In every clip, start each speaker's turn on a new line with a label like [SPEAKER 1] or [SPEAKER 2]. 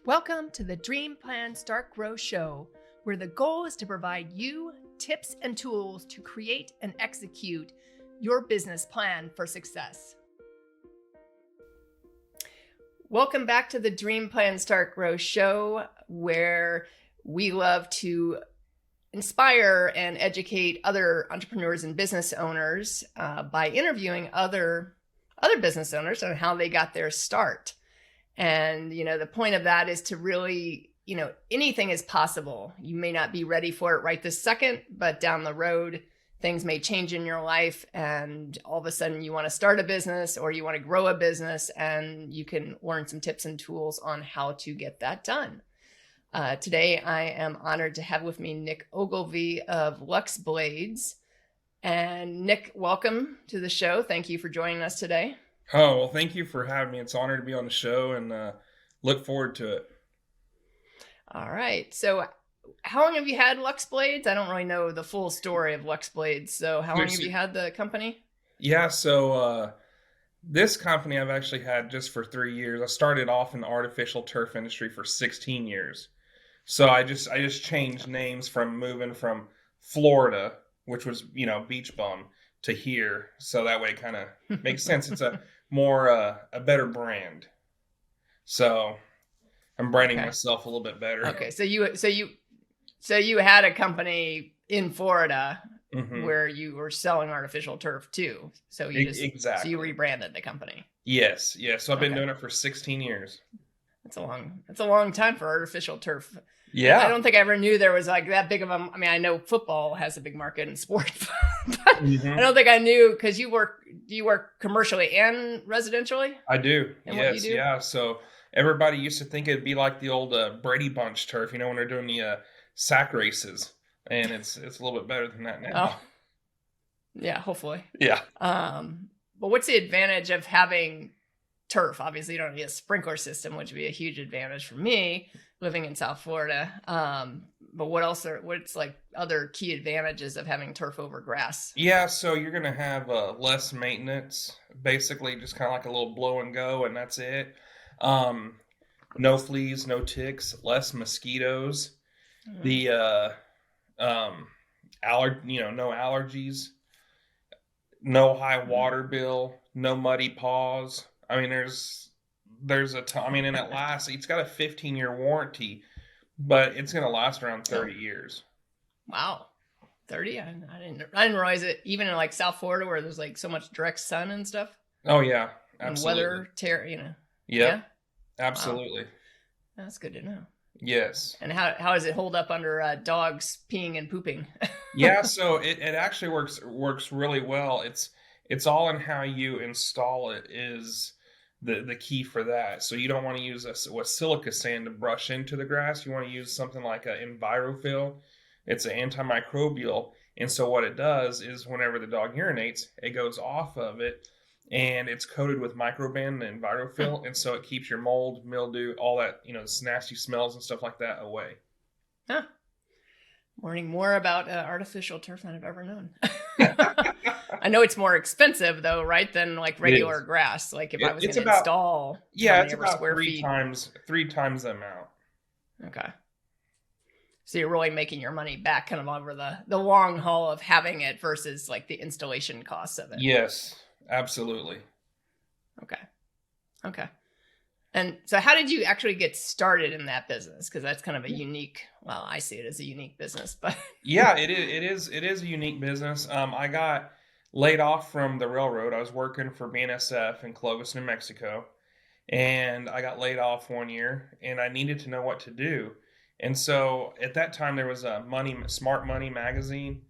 [SPEAKER 1] Welcome to the Dream Plan Start Grow Show, where the goal is to provide you tips and tools to create and execute your business plan for success. Welcome back to the Dream Plan Start Grow Show, where we love to inspire and educate other entrepreneurs and business owners by interviewing other business owners on how they got their start. And, the point of that is to really, anything is possible. You may not be ready for it right this second, but down the road, things may change in your life. And all of a sudden you want to start a business or you want to grow a business, and you can learn some tips and tools on how to get that done. Today, I am honored to have with me Nick Ogilvie of Lux Blades. And Nick, welcome to the show. Thank you for joining us today.
[SPEAKER 2] Oh, well, thank you for having me. It's an honor to be on the show, and look forward to it.
[SPEAKER 1] All right. So how long have you had Lux Blades? I don't really know the full story of Lux Blades. So how long have you had the company?
[SPEAKER 2] Yeah, so this company I've actually had just for 3 years. I started off in the artificial turf industry for 16 years. So I just changed names from moving from Florida, which was, beach bum, to here. So that way it kind of makes sense. It's a better brand. So I'm branding myself a little bit better.
[SPEAKER 1] Okay. So you had a company in Florida where you were selling artificial turf too. So
[SPEAKER 2] exactly.
[SPEAKER 1] So you rebranded the company.
[SPEAKER 2] Yes. So I've been doing it for 16 years.
[SPEAKER 1] That's a long time for artificial turf.
[SPEAKER 2] Yeah.
[SPEAKER 1] I don't think I ever knew there was like that big of a, I know football has a big market in sports, but I don't think I knew, because do you work commercially and residentially?
[SPEAKER 2] I do.
[SPEAKER 1] And
[SPEAKER 2] yes.
[SPEAKER 1] What you do?
[SPEAKER 2] Yeah. So everybody used to think it'd be like the old Brady Bunch turf, when they're doing the sack races, and it's a little bit better than that now.
[SPEAKER 1] Oh, yeah, hopefully.
[SPEAKER 2] Yeah.
[SPEAKER 1] But what's the advantage of having turf? Obviously, you don't need a sprinkler system, which would be a huge advantage for me living in South Florida. But what's like other key advantages of having turf over grass? Yeah,
[SPEAKER 2] so you're going to have less maintenance, basically just kind of like a little blow and go, and that's it. No fleas, no ticks, less mosquitoes. The no allergies, no high water bill, no muddy paws. There's a ton. And it lasts. It's got a 15-year warranty, but it's going to last around 30 years.
[SPEAKER 1] Wow, 30? I didn't realize it. Even in like South Florida, where there's like so much direct sun and stuff.
[SPEAKER 2] Oh yeah, absolutely.
[SPEAKER 1] And weather,
[SPEAKER 2] Yeah, absolutely.
[SPEAKER 1] Wow. That's good to know.
[SPEAKER 2] Yes.
[SPEAKER 1] And how does it hold up under dogs peeing and pooping?
[SPEAKER 2] Yeah, so it actually works really well. It's all in how you install it is the key for that. So you don't want to use a silica sand to brush into the grass. You want to use something like an EnviroFill. It's an antimicrobial. And so what it does is whenever the dog urinates, it goes off of it, and it's coated with Microban and EnviroFill. And so it keeps your mold, mildew, all that, nasty smells and stuff like that away.
[SPEAKER 1] Huh. Learning more about artificial turf than I've ever known. I know it's more expensive though, right, than like regular grass. Like if I was going to install,
[SPEAKER 2] it's about three times the amount.
[SPEAKER 1] Okay. So you're really making your money back kind of over the long haul of having it versus like the installation costs of it.
[SPEAKER 2] Yes, absolutely.
[SPEAKER 1] Okay. And so how did you actually get started in that business? Because that's kind of a unique, well, I see it as a unique business, but
[SPEAKER 2] yeah, it is a unique business. I got laid off from the railroad. I was working for BNSF in Clovis, New Mexico, and I got laid off 1 year, and I needed to know what to do. And so at that time there was a Smart Money magazine,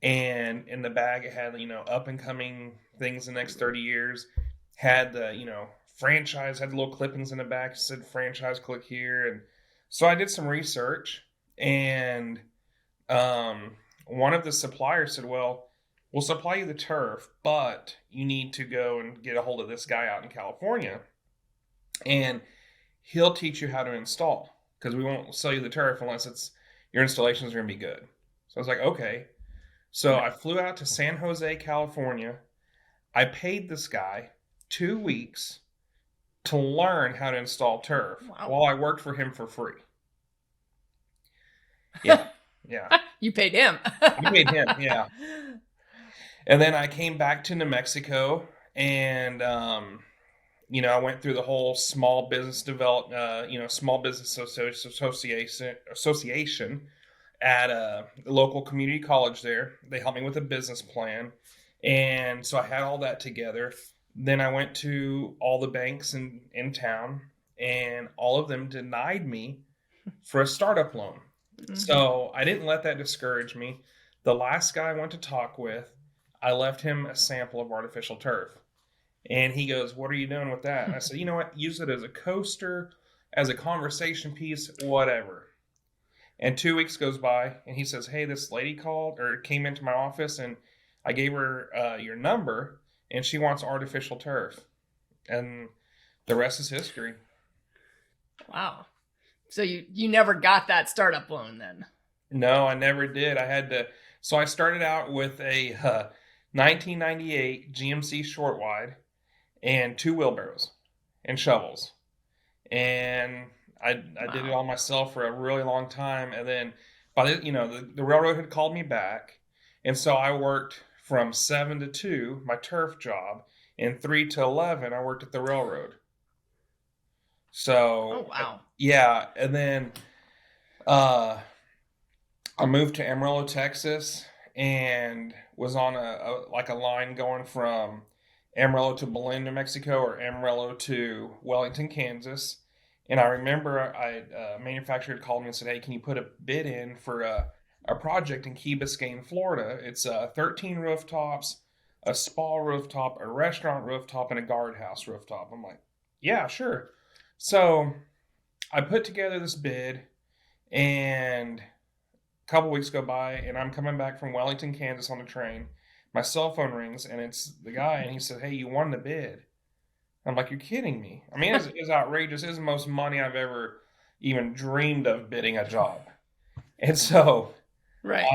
[SPEAKER 2] and in the bag it had, up and coming things the next 30 years, had the, franchise, had the little clippings in the back, it said franchise, click here. And so I did some research, and one of the suppliers said, well, we'll supply you the turf, but you need to go and get a hold of this guy out in California, and he'll teach you how to install, because we won't sell you the turf unless your installations are going to be good. So I was like, okay. So I flew out to San Jose, California. I paid this guy 2 weeks to learn how to install turf while I worked for him for free. Yeah. Yeah.
[SPEAKER 1] You paid him.
[SPEAKER 2] I paid him. Yeah. And then I came back to New Mexico and, I went through the whole small business small business association at a local community college there. They helped me with a business plan. And so I had all that together. Then I went to all the banks in town, and all of them denied me for a startup loan. Mm-hmm. So I didn't let that discourage me. The last guy I went to talk with, I left him a sample of artificial turf. And he goes, "What are you doing with that?" And I said, "You know what? Use it as a coaster, as a conversation piece, whatever." And 2 weeks goes by, and he says, "Hey, this lady called or came into my office, and I gave her your number, and she wants artificial turf." And the rest is history.
[SPEAKER 1] Wow. So you never got that startup loan then?
[SPEAKER 2] No, I never did. I had to. So I started out with a 1998 GMC short wide and 2 wheelbarrows and shovels. And I did it all myself for a really long time. And then the railroad had called me back. And so I worked from 7 to 2, my turf job, and 3 to 11, I worked at the railroad. So,
[SPEAKER 1] oh, wow.
[SPEAKER 2] Yeah. And then I moved to Amarillo, Texas, and was on a line going from Amarillo to Belen, New Mexico, or Amarillo to Wellington, Kansas. And I remember a manufacturer had called me and said, "Hey, can you put a bid in for a project in Key Biscayne, Florida? It's 13 rooftops, a spa rooftop, a restaurant rooftop, and a guardhouse rooftop." I'm like, "Yeah, sure." So I put together this bid, and a couple weeks go by, and I'm coming back from Wellington, Kansas on the train. My cell phone rings, and it's the guy, and he said, "Hey, you won the bid." I'm like, "You're kidding me." I mean, it's outrageous. It's the most money I've ever even dreamed of bidding a job. And so
[SPEAKER 1] right.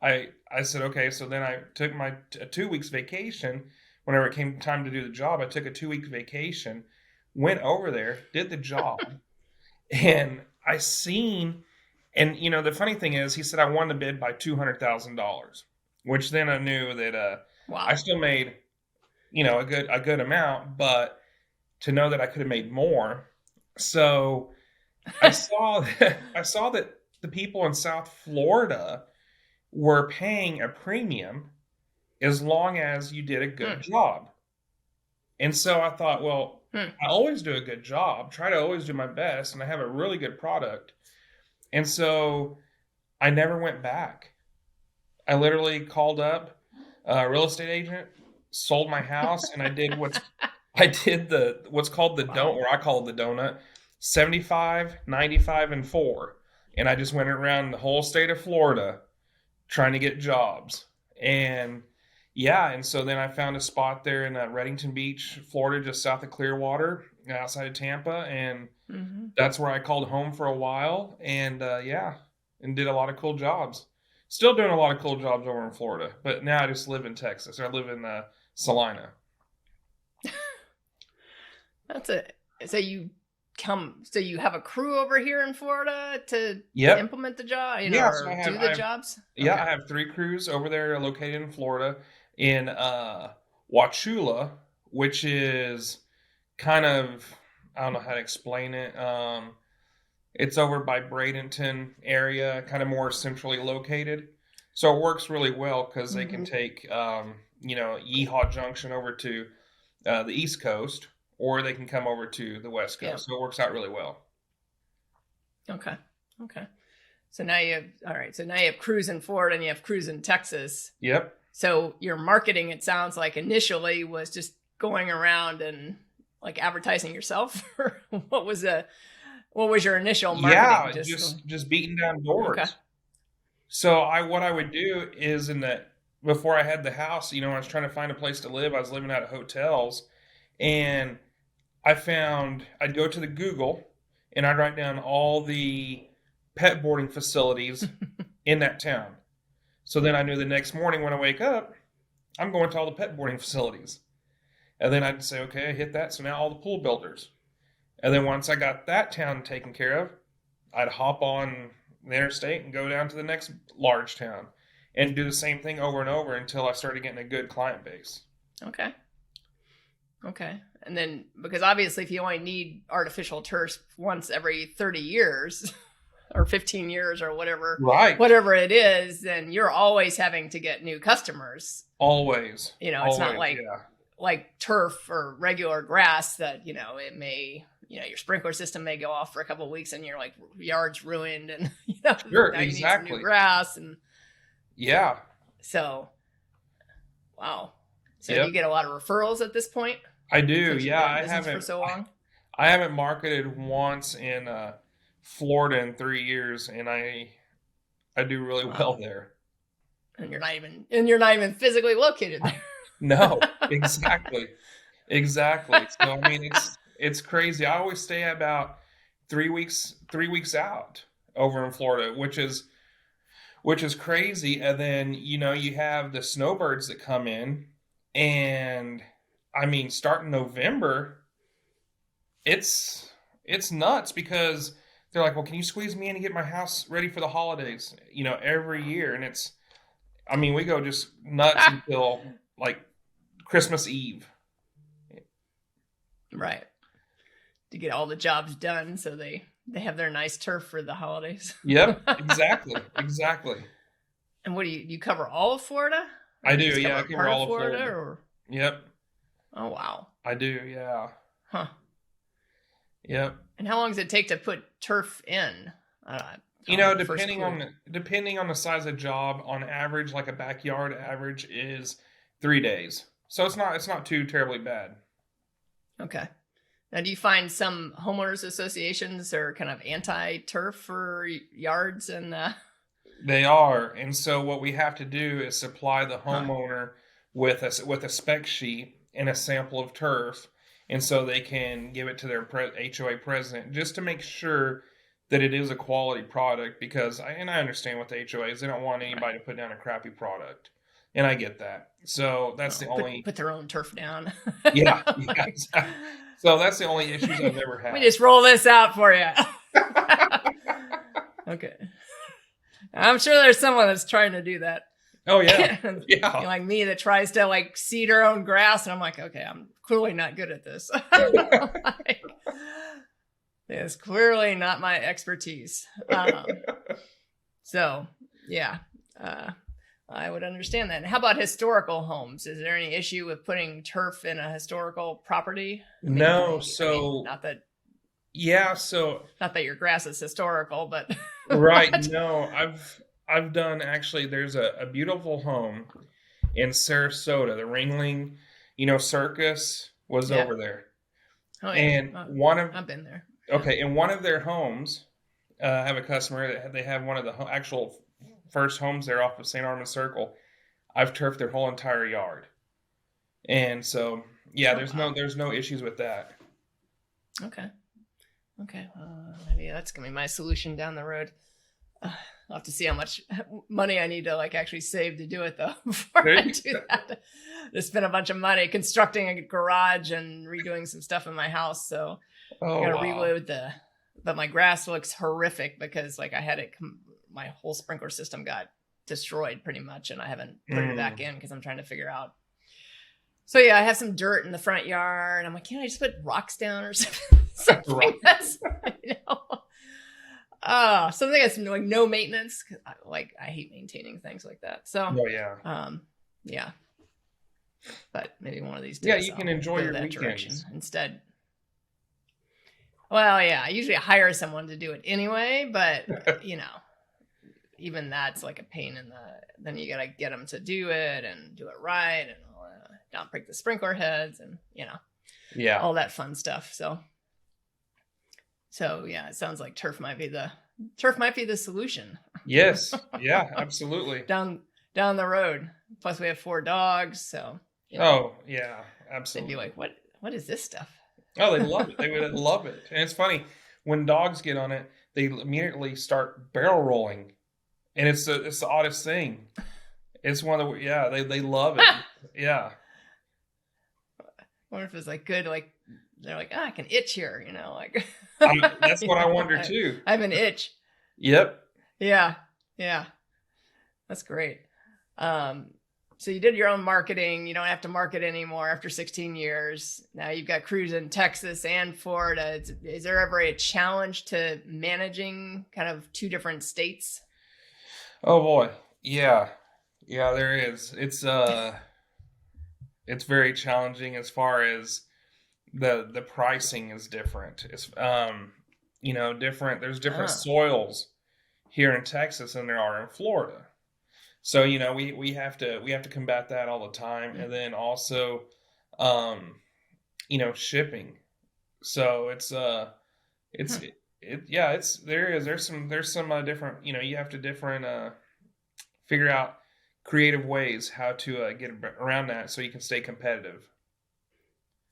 [SPEAKER 2] I said, okay. So then I took my 2 weeks vacation. Whenever it came time to do the job, I took a 2-week vacation, went over there, did the job. And I seen, and the funny thing is, he said I won the bid by $200,000, which then I knew that
[SPEAKER 1] wow.
[SPEAKER 2] I still made, a good amount, but to know that I could have made more. So I saw that the people in South Florida were paying a premium as long as you did a good job. And so I thought, well, I always do a good job, try to always do my best, and I have a really good product. And so I never went back. I literally called up a real estate agent, sold my house, and I did what's called the donut, or I call it the donut, 75, 95, and 4. And I just went around the whole state of Florida trying to get jobs. And so then I found a spot there in Reddington Beach, Florida, just south of Clearwater, outside of Tampa. And that's where I called home for a while. And and did a lot of cool jobs. Still doing a lot of cool jobs over in Florida. But now I just live in Texas. I live in Salina.
[SPEAKER 1] So you have a crew over here in Florida to implement the job, jobs?
[SPEAKER 2] Yeah, okay. I have 3 crews over there located in Florida, in Wauchula, which is kind of, I don't know how to explain it. It's over by Bradenton area, kind of more centrally located. So it works really well because they can take, Yeehaw Junction over to the East Coast, or they can come over to the West Coast. Yeah. So it works out really well.
[SPEAKER 1] Okay. So now you have crews in Florida and you have crews in Texas.
[SPEAKER 2] Yep.
[SPEAKER 1] So your marketing, it sounds like initially was just going around and like advertising yourself. Or what was your initial marketing?
[SPEAKER 2] Yeah, just beating down doors. Okay. So what I would do is before I had the house, I was trying to find a place to live. I was living out of hotels, and I found I'd go to the Google and I'd write down all the pet boarding facilities in that town. So then I knew the next morning when I wake up, I'm going to all the pet boarding facilities. And then I'd say, okay, I hit that. So now all the pool builders. And then once I got that town taken care of, I'd hop on the interstate and go down to the next large town and do the same thing over and over until I started getting a good client base.
[SPEAKER 1] Okay. And then, because obviously if you only need artificial turf once every 30 years or 15 years or whatever,
[SPEAKER 2] right,
[SPEAKER 1] whatever it is, then you're always having to get new customers.
[SPEAKER 2] Always.
[SPEAKER 1] It's not like turf or regular grass that, it may, your sprinkler system may go off for a couple of weeks and your like yard's ruined and,
[SPEAKER 2] sure,
[SPEAKER 1] now you need
[SPEAKER 2] exactly.
[SPEAKER 1] some new grass and
[SPEAKER 2] yeah.
[SPEAKER 1] So, wow. So
[SPEAKER 2] Yep.
[SPEAKER 1] you get a lot of referrals at this point?
[SPEAKER 2] I do. Yeah.
[SPEAKER 1] I haven't for so long.
[SPEAKER 2] I haven't marketed once in Florida in 3 years, and I do really well there.
[SPEAKER 1] And you're not even physically located there.
[SPEAKER 2] No, exactly. Exactly. So I mean it's crazy. I always stay about 3 weeks out over in Florida, which is crazy. And then, you have the snowbirds that come in, and I mean, starting November, it's nuts because they're like, well, can you squeeze me in and get my house ready for the holidays, every year. And we go just nuts until like Christmas Eve.
[SPEAKER 1] Right. To get all the jobs done so they have their nice turf for the holidays.
[SPEAKER 2] Yep, exactly. Exactly.
[SPEAKER 1] And what do you cover all of Florida?
[SPEAKER 2] I do, yeah. I cover all of Florida.
[SPEAKER 1] Or?
[SPEAKER 2] Yep.
[SPEAKER 1] Oh, wow.
[SPEAKER 2] I do, yeah.
[SPEAKER 1] Huh.
[SPEAKER 2] Yep.
[SPEAKER 1] And how long does it take to put turf in?
[SPEAKER 2] Depending on the size of job, on average, like a backyard average is 3 days. So it's not too terribly bad.
[SPEAKER 1] Okay. Now, do you find some homeowners associations are kind of anti-turf for yards and?
[SPEAKER 2] They are, and so what we have to do is supply the homeowner with a spec sheet and a sample of turf, and so they can give it to their HOA president just to make sure that it is a quality product. Because I understand what the HOA is; they don't want anybody to put down a crappy product, and I get that. So that's the only
[SPEAKER 1] put their own turf down.
[SPEAKER 2] yeah, exactly. So that's the only issues I've ever had.
[SPEAKER 1] We just roll this out for you. Okay. I'm sure there's someone that's trying to do that.
[SPEAKER 2] Oh, yeah. Yeah.
[SPEAKER 1] Like me that tries to like seed her own grass. And I'm like, okay, I'm clearly not good at this. It's clearly not my expertise. So, yeah. I would understand that. And how about historical homes? Is there any issue with putting turf in a historical property?
[SPEAKER 2] No. So
[SPEAKER 1] not that.
[SPEAKER 2] Yeah. So
[SPEAKER 1] not that your grass is historical, but
[SPEAKER 2] right. No, I've done actually. There's a beautiful home in Sarasota. The Ringling, circus was over there.
[SPEAKER 1] Oh, yeah.
[SPEAKER 2] And
[SPEAKER 1] I've been there.
[SPEAKER 2] Okay, in one of their homes, I have a customer that they have one of the actual first homes there off of St. Armand Circle. I've turfed their whole entire yard, and so yeah, there's no issues with that.
[SPEAKER 1] Okay. Maybe that's gonna be my solution down the road. I'll have to see how much money I need to actually save to do it though before I do that. To spend a bunch of money constructing a garage and redoing some stuff in my house, so I gotta reload but my grass looks horrific because I had it. My whole sprinkler system got destroyed pretty much, and I haven't put it back in because I'm trying to figure out. So yeah, I have some dirt in the front yard. I'm like, can't I just put rocks down or something? Something that's something that's no maintenance. I hate maintaining things like that. So yeah. But maybe one of these days.
[SPEAKER 2] Yeah, you can enjoy your weekends
[SPEAKER 1] instead. Well, yeah, I usually hire someone to do it anyway, but even that's like a pain then you gotta get them to do it and do it right and not break the sprinkler heads and all that fun stuff. So yeah, it sounds like turf might be the solution.
[SPEAKER 2] Yes. Yeah, absolutely.
[SPEAKER 1] down the road. Plus we have 4 dogs, so
[SPEAKER 2] oh yeah, absolutely.
[SPEAKER 1] They'd be like, what is this stuff?
[SPEAKER 2] Oh, they love it. They would love it. And it's funny, when dogs get on it, they immediately start barrel rolling. And it's the oddest thing. It's one of the they love it. Yeah.
[SPEAKER 1] wonder if it's like good, like they're like, I can itch here, like
[SPEAKER 2] That's what I wonder
[SPEAKER 1] I,
[SPEAKER 2] too.
[SPEAKER 1] I have an itch.
[SPEAKER 2] Yep.
[SPEAKER 1] Yeah. Yeah. That's great. So you did your own marketing. You don't have to market anymore after 16 years. Now you've got crews in Texas and Florida. Is there ever a challenge to managing kind of two different states?
[SPEAKER 2] Oh boy. Yeah. Yeah, there is. It's very challenging as far as the pricing is different. It's different. There's different soils here in Texas than there are in Florida. So, we have to combat that all the time. And then also shipping. So there's some different, you have to figure out creative ways how to get around that so you can stay competitive.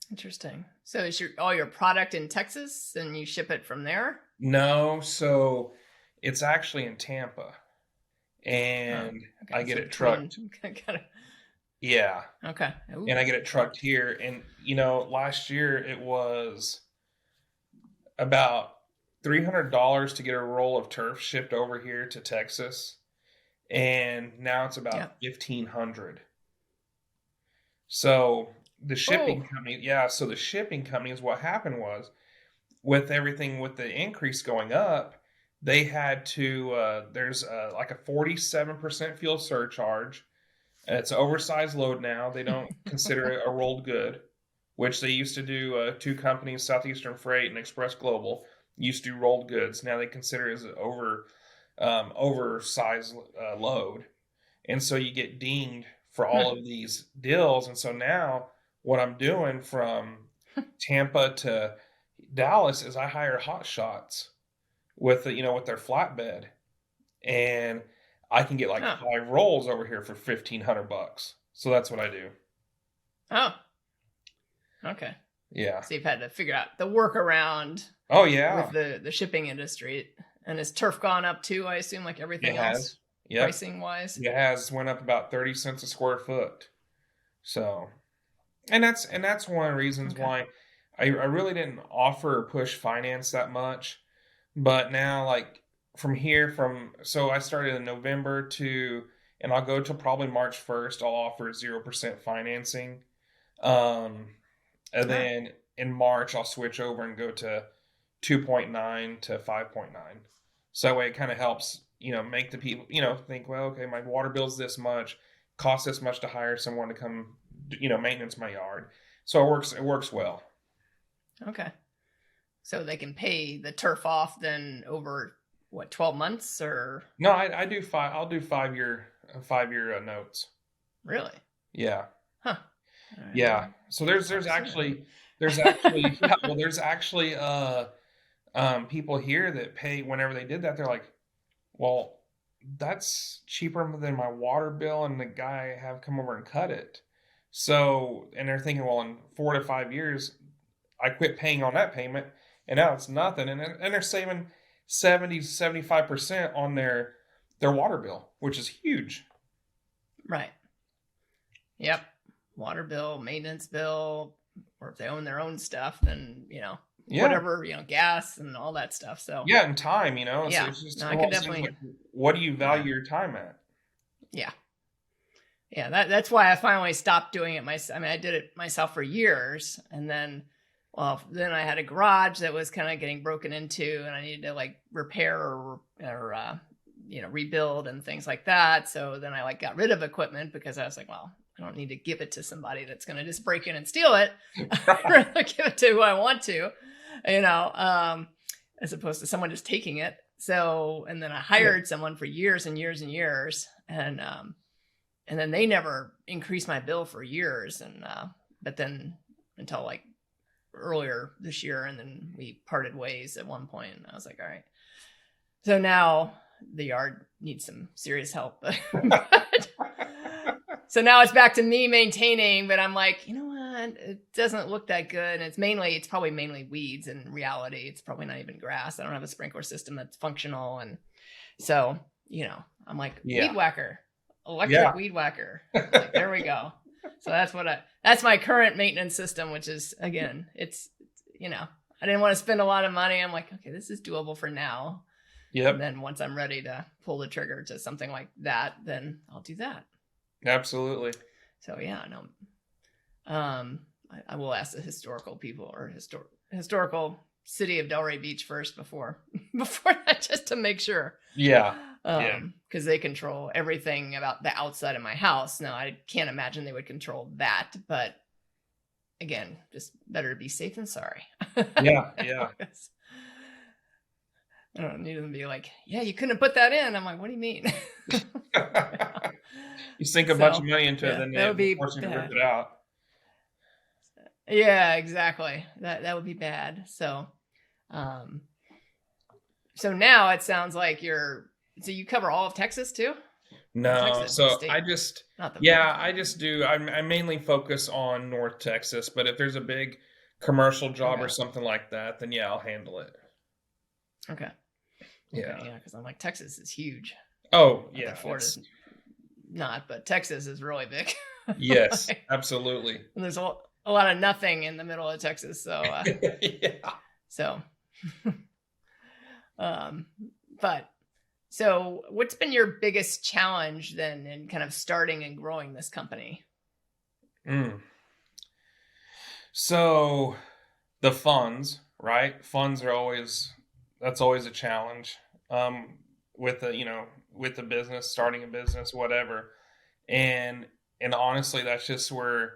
[SPEAKER 1] Interesting. So is all your product in Texas and you ship it from there?
[SPEAKER 2] No, so it's actually in Tampa, and
[SPEAKER 1] okay.
[SPEAKER 2] I get it trucked. Yeah.
[SPEAKER 1] Okay. Ooh.
[SPEAKER 2] And I get it trucked here. And, last year it was about $300 to get a roll of turf shipped over here to Texas. And now it's about $1,500. So the shipping company, so the shipping companies, what happened was with everything, with the increase going up, they had to, there's like a 47% fuel surcharge. It's an oversized load now. They don't consider it a rolled good, which they used to do. Two companies, Southeastern Freight and Express Global, used to do rolled goods. Now they consider it as an oversized load. And so you get dinged for all of these deals. And so now what I'm doing from Tampa to Dallas is I hire hot shots with with their flatbed, and I can get like 5 rolls over here for $1,500. So that's what I do.
[SPEAKER 1] Oh, okay.
[SPEAKER 2] Yeah.
[SPEAKER 1] So you've had to figure out the workaround.
[SPEAKER 2] Oh yeah.
[SPEAKER 1] With the shipping industry, and has turf gone up too? I assume, like everything else, pricing wise.
[SPEAKER 2] It has went up about 30 cents a square foot. So, and that's one of the reasons why I really didn't offer or push finance that much, but now like so I started in November and I'll go till probably March 1st. I'll offer 0% financing. And then in March, I'll switch over and go to 2.9 to 5.9. So that way it kind of helps, make the people, think, well, okay, my water bill's this much, costs this much to hire someone to come, maintenance my yard. So it works well. Okay.
[SPEAKER 1] So they can pay the turf off then over 12 months or?
[SPEAKER 2] No, I'll do 5-year notes.
[SPEAKER 1] Really?
[SPEAKER 2] Yeah.
[SPEAKER 1] Huh.
[SPEAKER 2] Right. Yeah. So there's actually people here that pay whenever they did that. They're like, well, that's cheaper than my water bill and the guy I have come over and cut it. So, and they're thinking, well, in 4 to 5 years, I quit paying on that payment and now it's nothing. And they're saving 70-75% on their water bill, which is huge.
[SPEAKER 1] Right. Yep. Water bill, maintenance bill, or if they own their own stuff, then, whatever, gas and all that stuff. So
[SPEAKER 2] yeah, and time,
[SPEAKER 1] it's
[SPEAKER 2] just,
[SPEAKER 1] I could definitely.
[SPEAKER 2] Like, what do you value your time at?
[SPEAKER 1] Yeah. Yeah. That's why I finally stopped doing it myself. I mean, I did it myself for years, and then I had a garage that was kind of getting broken into, and I needed to like repair or rebuild and things like that. So then I got rid of equipment because I was like, well, I don't need to give it to somebody that's going to just break in and steal it. I'd rather give it to who I want to, as opposed to someone just taking it. So, and then I hired someone for years and years and years. And then they never increased my bill for years. And, but then until like earlier this year, and then we parted ways at one point, and I was like, all right. So now the yard needs some serious help. So now it's back to me maintaining, but I'm like, you know what? It doesn't look that good. And it's probably mainly weeds in reality. It's probably not even grass. I don't have a sprinkler system that's functional. And so, I'm like, weed whacker, electric weed whacker. Like, there we go. So that's my current maintenance system, which is, again, it's, I didn't want to spend a lot of money. I'm like, okay, this is doable for now.
[SPEAKER 2] Yep.
[SPEAKER 1] And then once I'm ready to pull the trigger to something like that, then I'll do that.
[SPEAKER 2] Absolutely.
[SPEAKER 1] So yeah, no. I will ask the historical people or historical city of Delray Beach first before that, just to make sure.
[SPEAKER 2] Yeah.
[SPEAKER 1] Because they control everything about the outside of my house. Now, I can't imagine they would control that, but again, just better to be safe than sorry.
[SPEAKER 2] Yeah.
[SPEAKER 1] I don't need them to be like, yeah, you couldn't have put that in. I'm like, what do you mean?
[SPEAKER 2] You sink a bunch of money into it, then
[SPEAKER 1] they
[SPEAKER 2] force you to rip it out.
[SPEAKER 1] Yeah, exactly. That would be bad. So, so now it sounds like so you cover all of Texas too?
[SPEAKER 2] No,
[SPEAKER 1] Texas,
[SPEAKER 2] so
[SPEAKER 1] state.
[SPEAKER 2] I just,
[SPEAKER 1] Not the
[SPEAKER 2] I just do. I mainly focus on North Texas, but if there's a big commercial job or something like that, then yeah, I'll handle it.
[SPEAKER 1] Okay.
[SPEAKER 2] Yeah.
[SPEAKER 1] Okay, yeah, because I'm like, Texas is huge.
[SPEAKER 2] Oh, yeah.
[SPEAKER 1] Florida's not, but Texas is really big.
[SPEAKER 2] Yes, absolutely.
[SPEAKER 1] And there's a lot of nothing in the middle of Texas, so
[SPEAKER 2] yeah.
[SPEAKER 1] So, but so what's been your biggest challenge then in kind of starting and growing this company?
[SPEAKER 2] So the funds, right? Funds are that's always a challenge. With the business, starting a business, whatever. And honestly, that's just where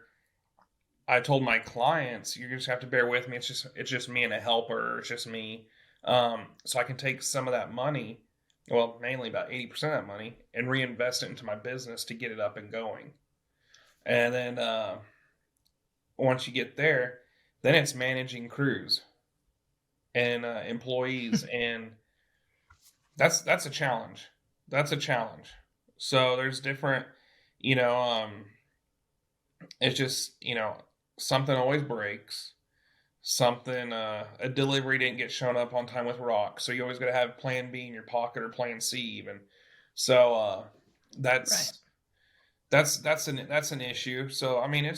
[SPEAKER 2] I told my clients, you just have to bear with me. It's just me and a helper. It's just me. So I can take some of that money, well, mainly about 80% of that money, and reinvest it into my business to get it up and going. And then once you get there, then it's managing crews and employees, and that's a challenge. That's a challenge. So there's different, it's just, something always breaks. Something, a delivery didn't get shown up on time with rock. So you always got to have plan B in your pocket or plan C even. So that's an issue. So, I mean,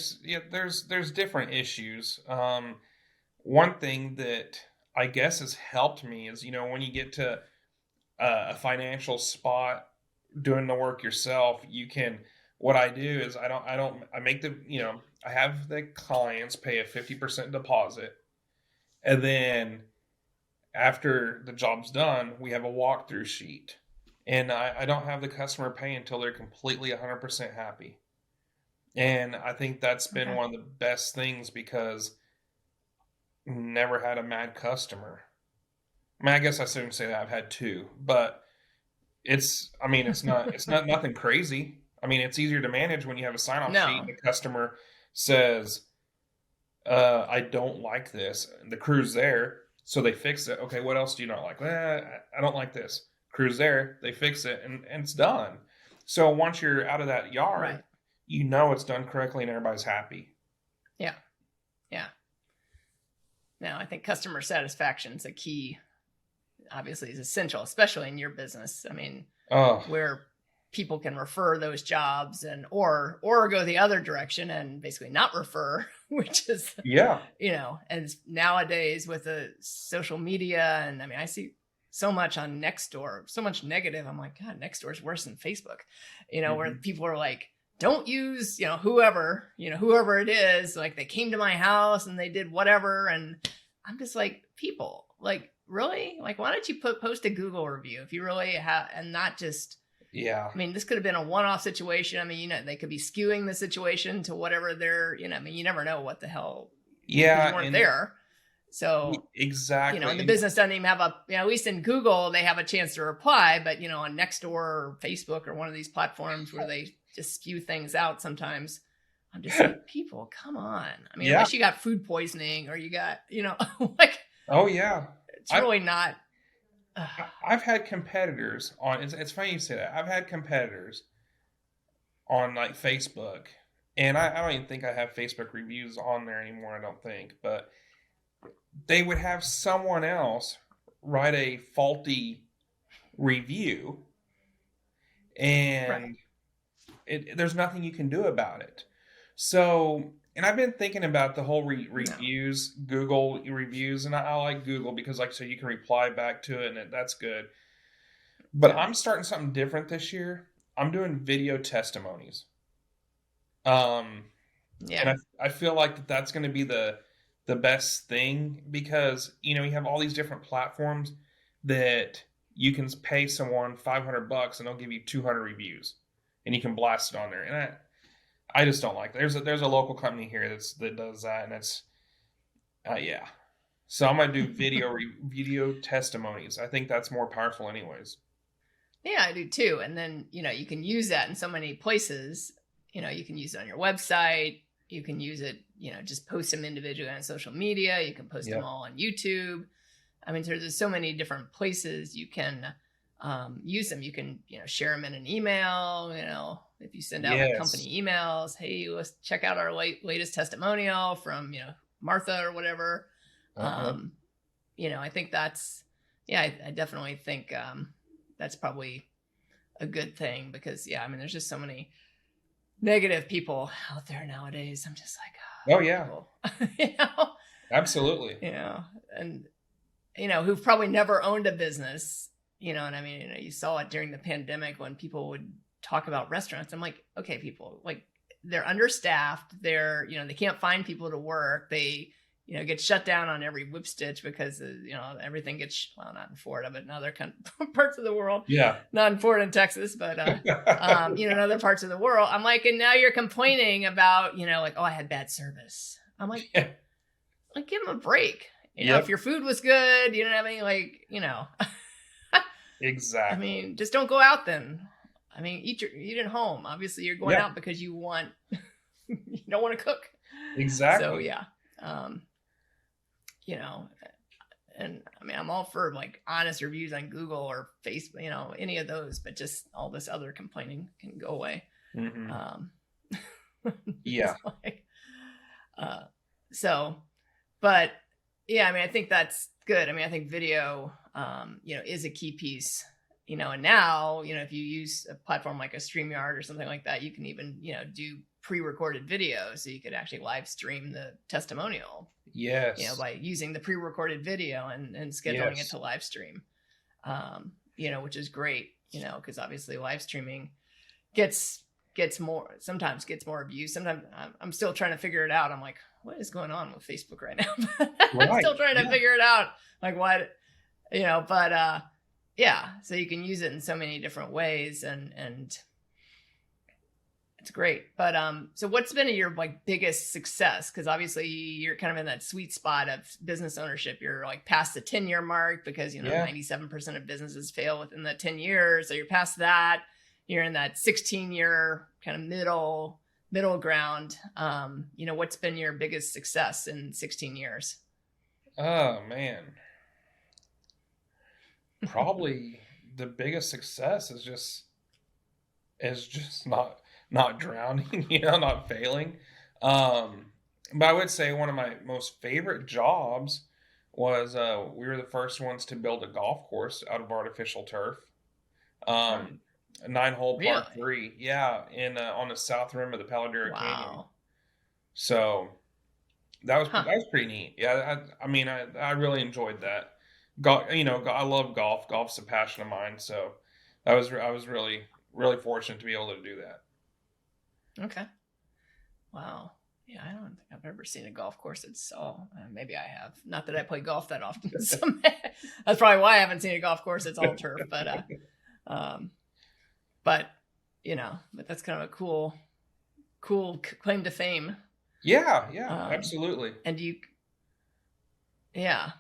[SPEAKER 2] there's different issues. One thing that I guess has helped me is, when you get to a financial spot doing the work yourself, what I do is I make I have the clients pay a 50% deposit, and then after the job's done, we have a walkthrough sheet, and I don't have the customer pay until they're completely 100% happy. And I think that's been one of the best things, because never had a mad customer. I mean, I guess I shouldn't say that. I've had two, but it's not nothing crazy. I mean, it's easier to manage when you have a sign-off sheet and the customer says, I don't like this. And the crew's there, so they fix it. Okay, what else do you not like? I don't like this. Crew's there, they fix it, and it's done. So once you're out of that yard, it's done correctly and everybody's happy.
[SPEAKER 1] Yeah. Yeah. Now, I think customer satisfaction is a key, obviously is essential, especially in your business. I mean, where people can refer those jobs or go the other direction and basically not refer, which is, and nowadays with the social media, and I mean, I see so much on Nextdoor, so much negative. I'm like, God, Nextdoor is worse than Facebook, where people are like, don't use, whoever it is, like they came to my house and they did whatever. And I'm just like, people, like, really? Like, why don't you post a Google review if you really have, and not just, I mean, this could have been a one-off situation. I mean, they could be skewing the situation to whatever they're, I mean, you never know what the hell.
[SPEAKER 2] Yeah.
[SPEAKER 1] You weren't there. So
[SPEAKER 2] exactly,
[SPEAKER 1] and the business doesn't even have at least in Google, they have a chance to reply, but on Nextdoor or Facebook or one of these platforms where they just spew things out sometimes, I'm just like, people, come on. I mean, unless you got food poisoning or you got, like,
[SPEAKER 2] oh yeah,
[SPEAKER 1] it's really not.
[SPEAKER 2] I've had competitors on, it's funny you say that. I've had competitors on like Facebook, and I don't even think I have Facebook reviews on there anymore. I don't think, but they would have someone else write a faulty review, and there's nothing you can do about it. So, and I've been thinking about the whole
[SPEAKER 1] No.
[SPEAKER 2] reviews, Google reviews, and I like Google because, like, so you can reply back to it, and that's good. But
[SPEAKER 1] Yeah.
[SPEAKER 2] I'm starting something different this year. I'm doing video testimonies. Um, and
[SPEAKER 1] Yeah.
[SPEAKER 2] I feel like that's going to be the best thing because you have all these different platforms that you can pay someone $500 and they'll give you 200 reviews, and you can blast it on there. And I just don't like that. There's a local company here that does that, and it's yeah. So I'm gonna do video testimonies. I think that's more powerful, anyways.
[SPEAKER 1] Yeah, I do too. And then, you can use that in so many places. You can use it on your website. You can use it, just post them individually on social media. You can post them
[SPEAKER 2] Yep.
[SPEAKER 1] all on YouTube. I mean, there's so many different places you can use them. You can, share them in an email, if you send out like
[SPEAKER 2] Yes.
[SPEAKER 1] company emails, hey, let's check out our latest testimonial from, Martha or whatever.
[SPEAKER 2] Uh-huh.
[SPEAKER 1] I think that's, yeah, I definitely think that's probably a good thing because, yeah, I mean, there's just so many negative people out there nowadays. I'm just like,
[SPEAKER 2] Oh yeah.
[SPEAKER 1] people, you know,
[SPEAKER 2] Absolutely.
[SPEAKER 1] and, who've probably never owned a business, and I mean, you saw it during the pandemic when people would talk about restaurants. I'm like, okay, people, like, they're understaffed. They can't find people to work. They, get shut down on every whip stitch because, everything gets, well, not in Florida, but in other parts of the world,
[SPEAKER 2] Yeah.
[SPEAKER 1] not in Florida and Texas, but, in other parts of the world. I'm like, and now you're complaining about, like, oh, I had bad service. I'm like, give them a break.
[SPEAKER 2] Yep.
[SPEAKER 1] If your food was good, you know what I mean? Like,
[SPEAKER 2] Exactly.
[SPEAKER 1] I mean, just don't go out then. I mean, eat at home. Obviously, you're going out because you don't want to cook.
[SPEAKER 2] Exactly.
[SPEAKER 1] So yeah, and I mean, I'm all for like honest reviews on Google or Facebook, any of those, but just all this other complaining can go away.
[SPEAKER 2] Mm-hmm. Yeah.
[SPEAKER 1] Like, but yeah, I mean, I think that's good. I mean, I think video, is a key piece, and now, if you use a platform like a StreamYard or something like that, you can even, do pre-recorded video. So you could actually live stream the testimonial,
[SPEAKER 2] Yes.
[SPEAKER 1] by using the pre-recorded video and scheduling it to live stream, which is great, because obviously live streaming sometimes gets more abuse. Sometimes I'm still trying to figure it out. I'm like, what is going on with Facebook right now? I'm still trying to figure it out. Like what, but yeah, so you can use it in so many different ways and it's great. But so what's been your like biggest success? Because obviously you're kind of in that sweet spot of business ownership. You're like past the 10-year mark because 97% of businesses fail within the 10 years. So you're past that. You're in that 16-year kind of middle ground. What's been your biggest success in 16 years?
[SPEAKER 2] Oh man. Probably the biggest success is just not drowning, not failing. But I would say one of my most favorite jobs was we were the first ones to build a golf course out of artificial turf. A 9-hole par
[SPEAKER 1] Really?
[SPEAKER 2] 3, yeah, in on the south rim of the Paladera Canyon.
[SPEAKER 1] Wow.
[SPEAKER 2] So that was pretty neat. Yeah, I mean, I really enjoyed that. I love golf. Golf's a passion of mine. So I was really fortunate to be able to do that.
[SPEAKER 1] Okay. Wow. Yeah, I don't think I've ever seen a golf course that's all. Maybe I have. Not that I play golf that often. So that's probably why I haven't seen a golf course that's all turf. But but that's kind of a cool claim to fame.
[SPEAKER 2] Yeah, absolutely.
[SPEAKER 1] And yeah.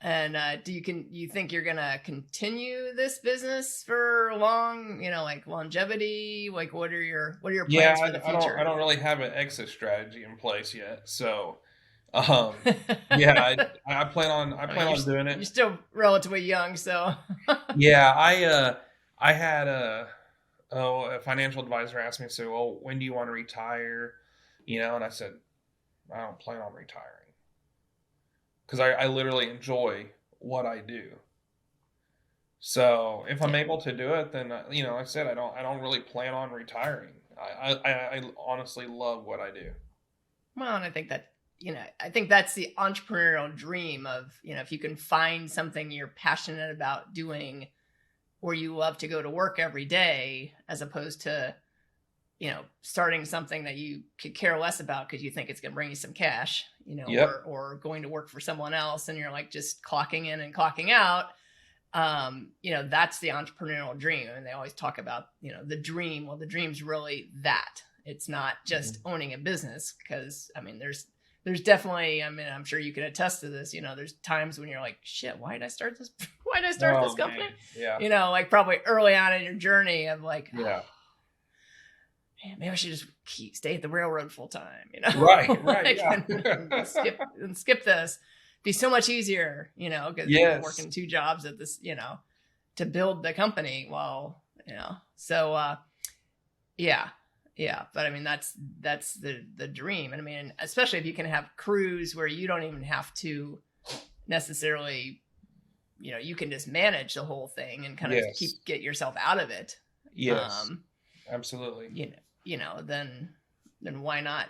[SPEAKER 1] And do you think you're gonna continue this business for long? Like longevity. Like what are your plans for the future?
[SPEAKER 2] I don't really have an exit strategy in place yet. So, yeah, I plan on doing it.
[SPEAKER 1] You're still relatively young, so
[SPEAKER 2] yeah, I had a financial advisor ask me, so, well, when do you want to retire? And I said, I don't plan on retiring because I literally enjoy what I do. So if I'm
[SPEAKER 1] Yeah.
[SPEAKER 2] able to do it, then like I said, I don't really plan on retiring. I honestly love what I do.
[SPEAKER 1] Well, and I think that, I think that's the entrepreneurial dream of, if you can find something you're passionate about doing, or you love to go to work every day, as opposed to, starting something that you could care less about because you think it's going to bring you some cash,
[SPEAKER 2] Yep.
[SPEAKER 1] or going to work for someone else and you're like just clocking in and clocking out. That's the entrepreneurial dream. And they always talk about, the dream. Well, the dream's really that. It's not just owning a business, because there's definitely, I'm sure you can attest to this, there's times when you're like, shit, why did I start this? Why did I start this
[SPEAKER 2] Oh
[SPEAKER 1] company?
[SPEAKER 2] man. Yeah.
[SPEAKER 1] Like probably early on in your journey of like,
[SPEAKER 2] Yeah.
[SPEAKER 1] man, maybe I should just stay at the railroad full time,
[SPEAKER 2] Right. Right.
[SPEAKER 1] like,
[SPEAKER 2] Yeah.
[SPEAKER 1] and skip this. Be so much easier, because
[SPEAKER 2] Yes.
[SPEAKER 1] working 2 jobs at this, to build the company. Well, so yeah, yeah. But that's the dream. And especially if you can have crews where you don't even have to necessarily, you can just manage the whole thing and kind of
[SPEAKER 2] Yes.
[SPEAKER 1] get yourself out of it.
[SPEAKER 2] Yes. Absolutely.
[SPEAKER 1] Then why not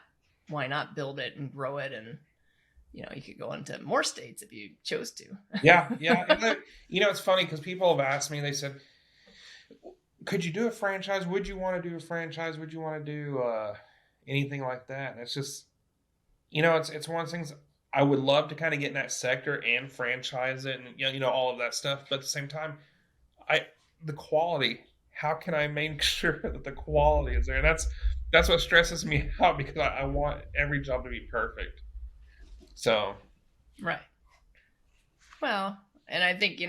[SPEAKER 1] build it and grow it, and you could go into more states if you chose to.
[SPEAKER 2] Yeah. Yeah. And it's funny because people have asked me. They said, "Could you do a franchise? Would you want to do a franchise? Would you want to do anything like that?" And it's just, it's one of those things. I would love to kind of get in that sector and franchise it, and all of that stuff. But at the same time, the quality. How can I make sure that the quality is there? And that's what stresses me out, because I want every job to be perfect. So
[SPEAKER 1] Right. Well, and I think,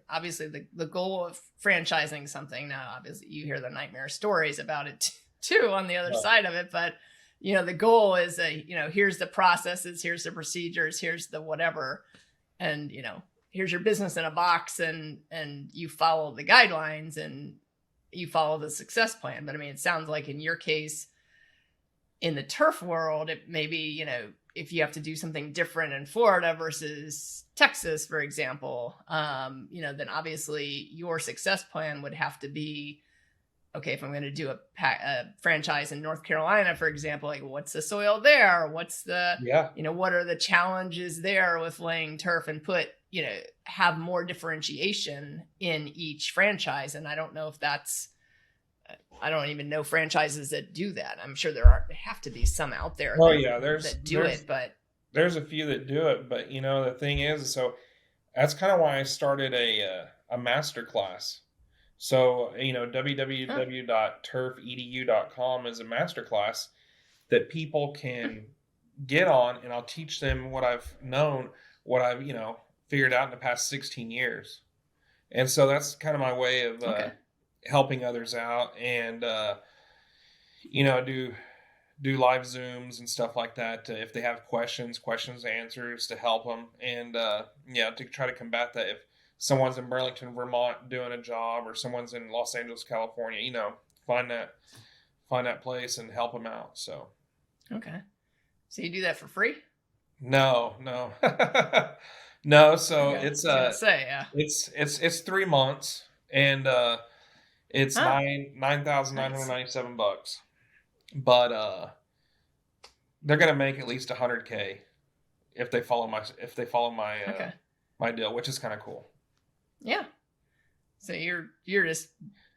[SPEAKER 1] obviously the goal of franchising something, now obviously you hear the nightmare stories about it too on the other side of it, but the goal is here's the processes, here's the procedures, here's the whatever, and here's your business in a box, and you follow the guidelines and you follow the success plan. But it sounds like in your case, in the turf world, it maybe, if you have to do something different in Florida versus Texas, for example, then obviously your success plan would have to be, okay, if I'm going to do a franchise in North Carolina, for example, like what's the soil there? What's the,
[SPEAKER 2] yeah.
[SPEAKER 1] What are the challenges there with laying turf, and have more differentiation in each franchise. And I don't know if I don't even know franchises that do that. I'm sure there have to be some out there that do it, but
[SPEAKER 2] there's a few that do it. But the thing is, so that's kind of why I started a master class. So www.turfedu.com is a master class that people can get on, and I'll teach them what I've known, what I've figured out in the past 16 years. And so that's kind of my way of helping others out, and do live Zooms and stuff like that, if they have questions, answers, to help them, and to try to combat that. If someone's in Burlington, Vermont doing a job, or someone's in Los Angeles, California, find that place and help them out. So
[SPEAKER 1] okay, so you do that for free?
[SPEAKER 2] No. No, so
[SPEAKER 1] Okay.
[SPEAKER 2] it's it's 3 months, and it's $9,997, but they're gonna make at least $100K if they follow my my deal, which is kind of cool.
[SPEAKER 1] Yeah. So you're just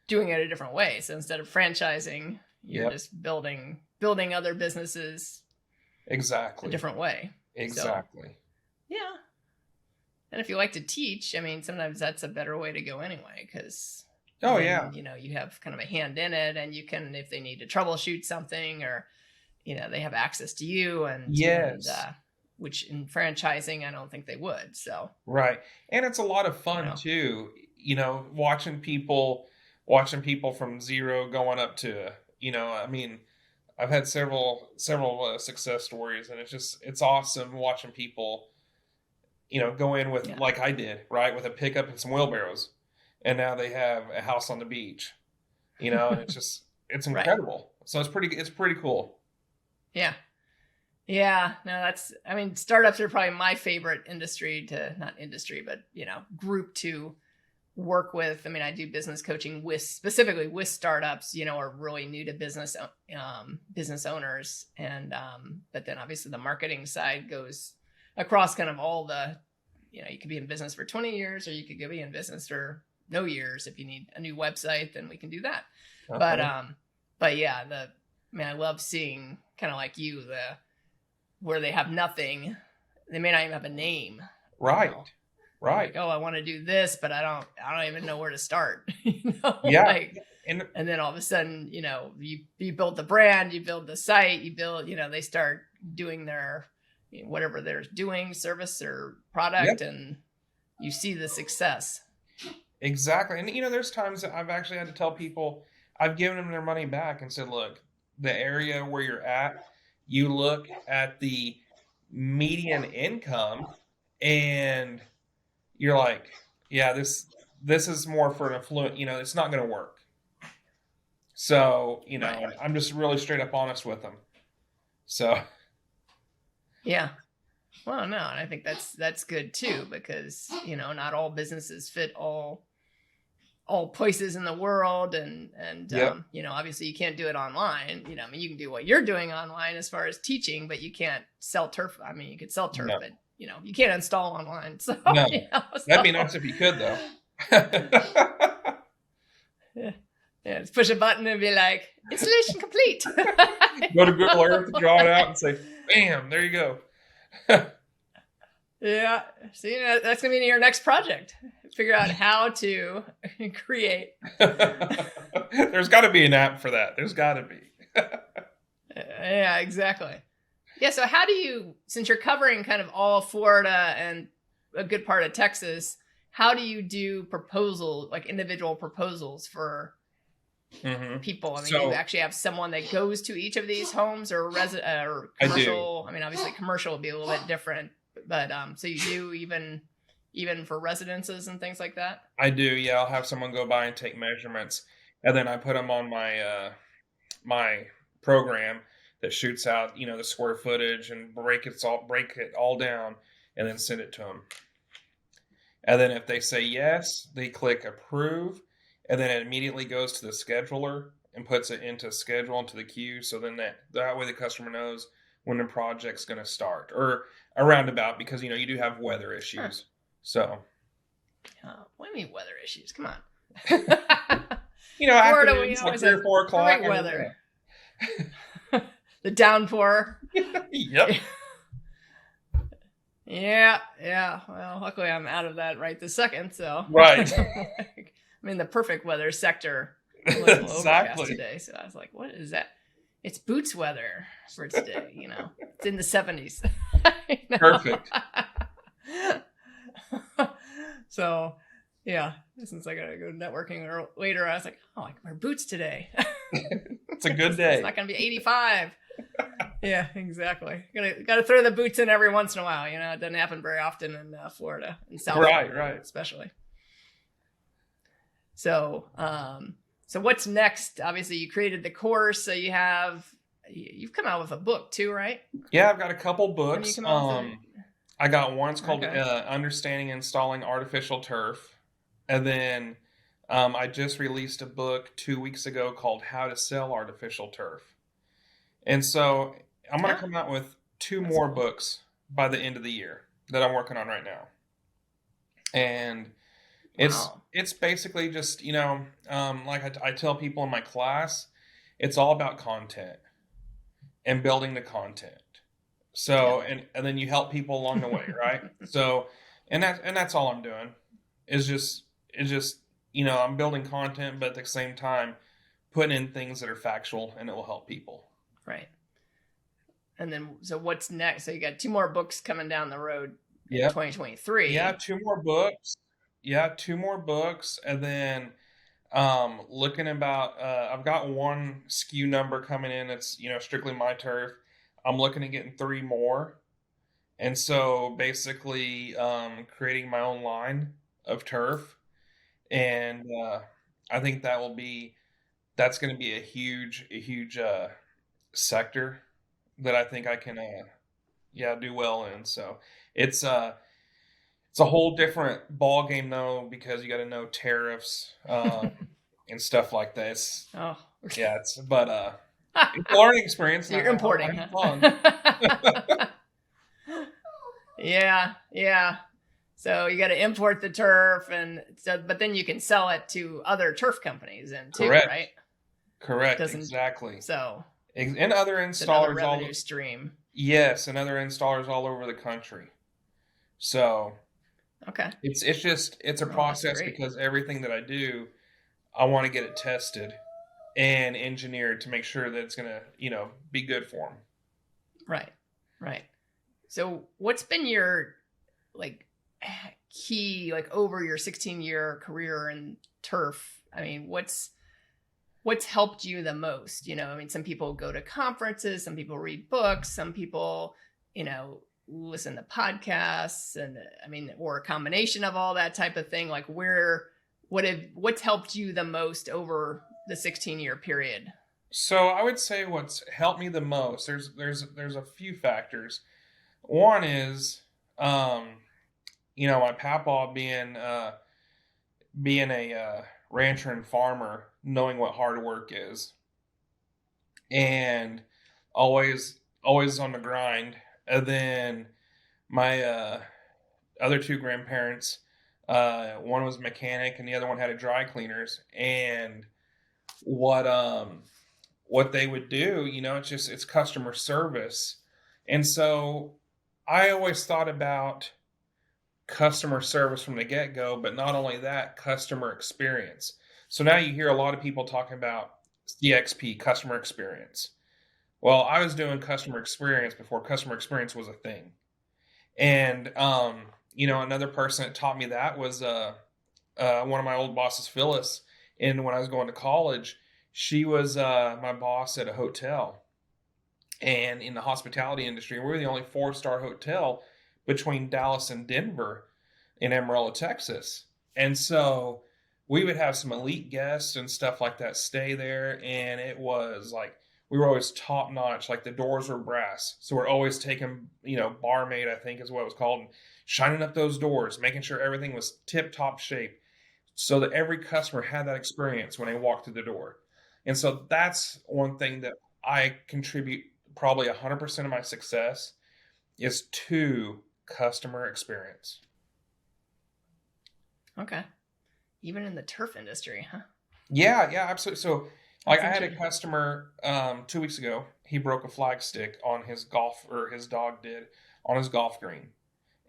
[SPEAKER 1] doing it a different way. So instead of franchising, you're just building other businesses
[SPEAKER 2] exactly
[SPEAKER 1] a different way.
[SPEAKER 2] Exactly.
[SPEAKER 1] So, yeah. And if you like to teach, sometimes that's a better way to go anyway, because you have kind of a hand in it, and you can, if they need to troubleshoot something, or they have access to you, and which in franchising I don't think they would. So
[SPEAKER 2] right, and it's a lot of fun too. Watching people from zero going up to I've had several success stories, and it's awesome watching people go in with like I did, right, with a pickup and some wheelbarrows, and now they have a house on the beach, and it's incredible. Right. So it's pretty cool.
[SPEAKER 1] Yeah. Yeah. No, startups are probably my favorite industry but group to work with, I mean, I do business coaching with specifically with startups, you know, are really new to business owners. And, but then obviously the marketing side goes across kind of all the, you know, you could be in business for 20 years, or you could be in business for no years. If you need a new website, then we can do that.
[SPEAKER 2] Okay.
[SPEAKER 1] But yeah, I love seeing kind of like where they have nothing. They may not even have a name.
[SPEAKER 2] Right.
[SPEAKER 1] You know?
[SPEAKER 2] Right.
[SPEAKER 1] Like, oh, I want to do this, but I don't even know where to start. You know,
[SPEAKER 2] Yeah.
[SPEAKER 1] like,
[SPEAKER 2] And
[SPEAKER 1] then all of a sudden, you know, you build the brand, you build the site, you know, they start doing their, you know, whatever they're doing, service or product,
[SPEAKER 2] yep,
[SPEAKER 1] and you see the success.
[SPEAKER 2] exactly. And you know, there's times that I've actually had to tell people, I've given them their money back and said, look, the area where you're at, you look at the median income and you're like, yeah, this is more for an affluent, you know, it's not going to work. So, you know,
[SPEAKER 1] Right.
[SPEAKER 2] I'm just really straight up honest with them. So,
[SPEAKER 1] Yeah. Well, no, and I think that's good too, because, you know, not all businesses fit all places in the world, and
[SPEAKER 2] yep,
[SPEAKER 1] you know, obviously you can't do it online. You know, I mean, you can do what you're doing online as far as teaching, but you can't sell turf. I mean, you could sell turf,
[SPEAKER 2] no,
[SPEAKER 1] but you know, you can't install online. So,
[SPEAKER 2] no,
[SPEAKER 1] you know,
[SPEAKER 2] that'd be nice if you could though.
[SPEAKER 1] yeah, just push a button and be like, installation complete.
[SPEAKER 2] Go to Google Earth, draw it out, and say, "Bam! There you go."
[SPEAKER 1] Yeah, see, that's gonna be your next project. Figure out how to create.
[SPEAKER 2] There's got to be an app for that. There's got to be.
[SPEAKER 1] Yeah, exactly. Yeah, so how do you, since you're covering kind of all Florida and a good part of Texas, how do you do like individual proposals for people? I mean, do you
[SPEAKER 2] So
[SPEAKER 1] actually have someone that goes to each of these homes, or or
[SPEAKER 2] I do.
[SPEAKER 1] commercial? I mean, obviously commercial will be a little bit different, but so you do even for residences and things like that?
[SPEAKER 2] I do. Yeah, I'll have someone go by and take measurements, and then I put them on my program that shoots out, you know, the square footage and break it all down, and then send it to them. And then if they say yes, they click approve, and then it immediately goes to the scheduler and puts it into schedule into the queue. So then that way the customer knows when the project's going to start, or a roundabout, because you know you do have weather issues. So
[SPEAKER 1] What do you mean weather issues? Come on.
[SPEAKER 2] you know,
[SPEAKER 1] Florida, we
[SPEAKER 2] afternoons like
[SPEAKER 1] always
[SPEAKER 2] 3 or
[SPEAKER 1] have
[SPEAKER 2] 4 o'clock.
[SPEAKER 1] great weather. The downpour.
[SPEAKER 2] Yep.
[SPEAKER 1] Yeah. Well, luckily I'm out of that right this second. So
[SPEAKER 2] Right.
[SPEAKER 1] I'm in the perfect weather sector. It was a little overcast
[SPEAKER 2] Exactly.
[SPEAKER 1] today, so I was like, "What is that?" It's boots weather for today. You know, it's in the 70s.
[SPEAKER 2] Perfect.
[SPEAKER 1] So, yeah, since I gotta go networking later, I was like, "Oh, I can wear boots today."
[SPEAKER 2] It's a good day.
[SPEAKER 1] It's not gonna be 85. Yeah, exactly. Gotta throw the boots in every once in a while. You know, it doesn't happen very often in Florida, in South Florida,
[SPEAKER 2] Right.
[SPEAKER 1] especially. So, so what's next? Obviously, you created the course, so you've come out with a book too, right?
[SPEAKER 2] Yeah, I've got a couple
[SPEAKER 1] Have you
[SPEAKER 2] books.
[SPEAKER 1] come out with
[SPEAKER 2] I got one. It's called
[SPEAKER 1] Okay.
[SPEAKER 2] Understanding Installing Artificial Turf. And then I just released a book 2 weeks ago called How to Sell Artificial Turf. And so I'm going to
[SPEAKER 1] Ah,
[SPEAKER 2] come out with two
[SPEAKER 1] that's
[SPEAKER 2] more
[SPEAKER 1] cool.
[SPEAKER 2] books by the end of the year that I'm working on right now. And
[SPEAKER 1] Wow.
[SPEAKER 2] it's basically just, you know, like I tell people in my class, it's all about content and building the content. So
[SPEAKER 1] Yeah.
[SPEAKER 2] and then you help people along the way, right? So and that's all I'm doing is just you know, I'm building content, but at the same time putting in things that are factual and it will help people.
[SPEAKER 1] Right. And then, so what's next? So you got two more books coming down the road in
[SPEAKER 2] Yep. Yeah,
[SPEAKER 1] 2023.
[SPEAKER 2] two more books. Yeah, two more books, and then looking about I've got one SKU number coming in. It's, you know, strictly my turf. I'm looking at getting three more. And so basically creating my own line of turf. And I think that's going to be a huge sector that I think I can, yeah, do well in. So it's, It's a whole different ball game though, because you got to know tariffs and stuff like that.
[SPEAKER 1] Oh.
[SPEAKER 2] Yeah, it's a learning experience.
[SPEAKER 1] So
[SPEAKER 2] And
[SPEAKER 1] you're importing,
[SPEAKER 2] having
[SPEAKER 1] huh? Yeah, yeah. So you got to import the turf, and so, but then you can sell it to other turf companies and too,
[SPEAKER 2] Correct.
[SPEAKER 1] right?
[SPEAKER 2] Correct.
[SPEAKER 1] Doesn't
[SPEAKER 2] Exactly.
[SPEAKER 1] so
[SPEAKER 2] And other
[SPEAKER 1] it's another
[SPEAKER 2] installers
[SPEAKER 1] revenue stream.
[SPEAKER 2] yes, and other installers all over the country. So
[SPEAKER 1] Okay.
[SPEAKER 2] it's a
[SPEAKER 1] Oh, that's
[SPEAKER 2] process
[SPEAKER 1] great.
[SPEAKER 2] because everything that I do, I want to get it tested and engineered to make sure that it's gonna, be good for them.
[SPEAKER 1] Right. Right. So what's been your like key like over your 16-year career in turf? I mean, what's helped you the most? I mean, some people go to conferences, some people read books, some people, listen to podcasts, and I mean, or a combination of all that type of thing. Like what's helped you the most over the 16-year period?
[SPEAKER 2] So I would say what's helped me the most, there's a few factors. One is, my papa being a rancher and farmer, knowing what hard work is, and always on the grind. And then my other two grandparents, one was a mechanic and the other one had a dry cleaners. And what they would do, it's customer service. And so I always thought about customer service from the get-go, but not only that, customer experience. So now you hear a lot of people talking about CXP, customer experience. Well, I was doing customer experience before customer experience was a thing. And another person that taught me that was one of my old bosses, Phyllis. And when I was going to college, she was my boss at a hotel and in the hospitality industry. We were the only 4-star hotel between Dallas and Denver in Amarillo, Texas. And so we would have some elite guests and stuff like that stay there. And it was like, we were always top notch. Like the doors were brass. So we're always taking, barmaid, I think is what it was called, and shining up those doors, making sure everything was tip top shape so that every customer had that experience when they walked through the door. And so that's one thing that I contribute probably 100% of my success is to customer experience.
[SPEAKER 1] Okay. Even in the turf industry, huh?
[SPEAKER 2] Yeah, absolutely. So like I had a customer 2 weeks ago, he broke a flag stick on his his dog did on his golf green.